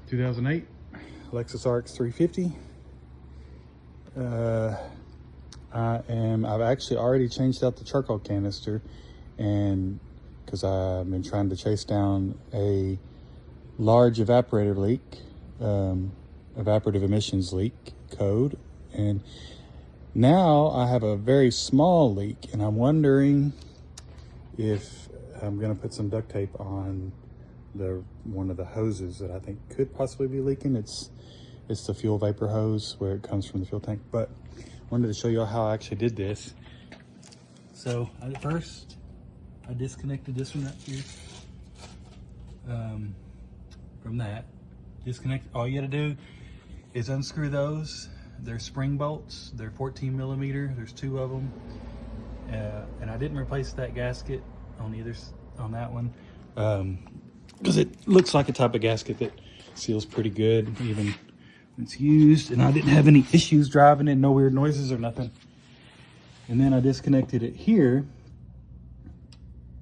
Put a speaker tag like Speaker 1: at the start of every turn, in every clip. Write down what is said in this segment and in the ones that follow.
Speaker 1: 2008 Lexus RX350. I've actually already changed out the charcoal canister, and because I've been trying to chase down a large evaporator leak, evaporative emissions leak code, and now I have a very small leak, and I'm wondering if I'm going to put some duct tape on one of the hoses that I think could possibly be leaking. It's the fuel vapor hose where it comes from the fuel tank. But I wanted to show you how I actually did this. So at first I disconnected this one up here from that. Disconnect. All you got to do is unscrew those. They're spring bolts. They're 14 millimeter. There's 2 of them. And I didn't replace that gasket on that one because it looks like a type of gasket that seals pretty good even when it's used, and I didn't have any issues driving it, no weird noises or nothing. And then I disconnected it here,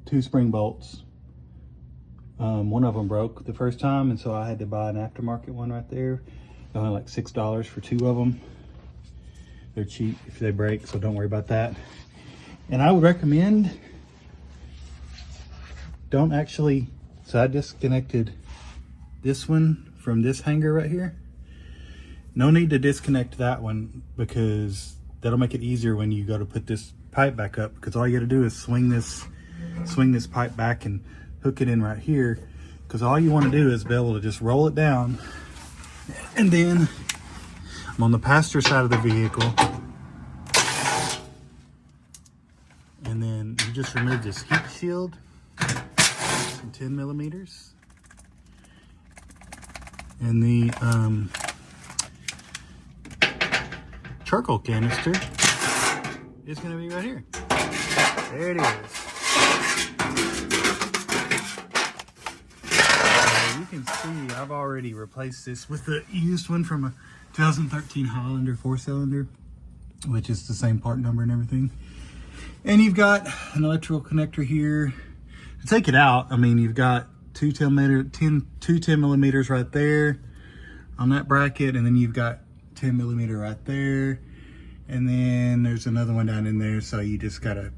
Speaker 1: 2 spring bolts. One of them broke the first time, and so I had to buy an aftermarket one right there. Only like $6 for 2 of them. They're cheap if they break, so don't worry about that. And I would recommend don't actually, so I disconnected this one from this hanger right here. No need to disconnect that one, because that'll make it easier when you go to put this pipe back up, because all you got to do is swing this pipe back and hook it in right here, because all you want to do is be able to just roll it down. And then I'm on the passenger side of the vehicle, and then you just remove this heat shield, some 10 millimeters, and the charcoal canister is going to be right here. There it is. You can see I've already replaced this with the used one from a 2013 Highlander 4-cylinder, which is the same part number and everything. And you've got an electrical connector here. To take it out, I mean, you've got two 10 millimeters right there on that bracket, and then you've got 10 millimeter right there, and then there's another one down in there. So you just gotta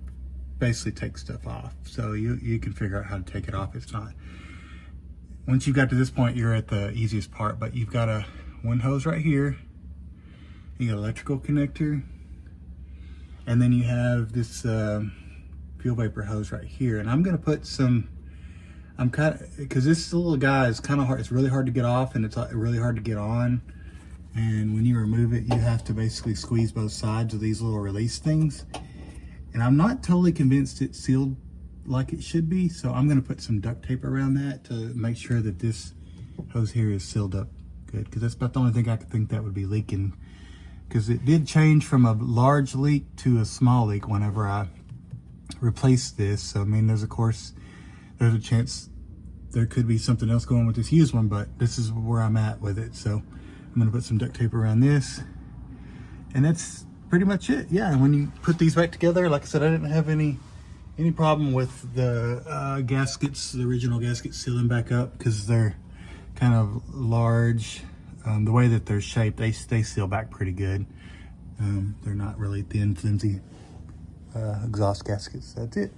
Speaker 1: basically take stuff off. So you can figure out how to take it off. It's not, once you got to this point, you're at the easiest part. But you've got one hose right here, you got electrical connector, and then you have this fuel vapor hose right here. And I'm gonna put some, because this little guy is kind of hard, it's really hard to get off, and it's really hard to get on. And when you remove it, you have to basically squeeze both sides of these little release things. And I'm not totally convinced it's sealed like it should be, so I'm gonna put some duct tape around that to make sure that this hose here is sealed up good, because that's about the only thing I could think that would be leaking, because it did change from a large leak to a small leak whenever I replaced this. So I mean, there's a chance there could be something else going with this used one, but this is where I'm at with it. So I'm gonna put some duct tape around this, and that's pretty much it. Yeah, and when you put these back together, like I said, I didn't have any problem with the gaskets, the original gaskets sealing back up, because they're kind of large. The way that they're shaped, they seal back pretty good. They're not really thin, flimsy exhaust gaskets. That's it.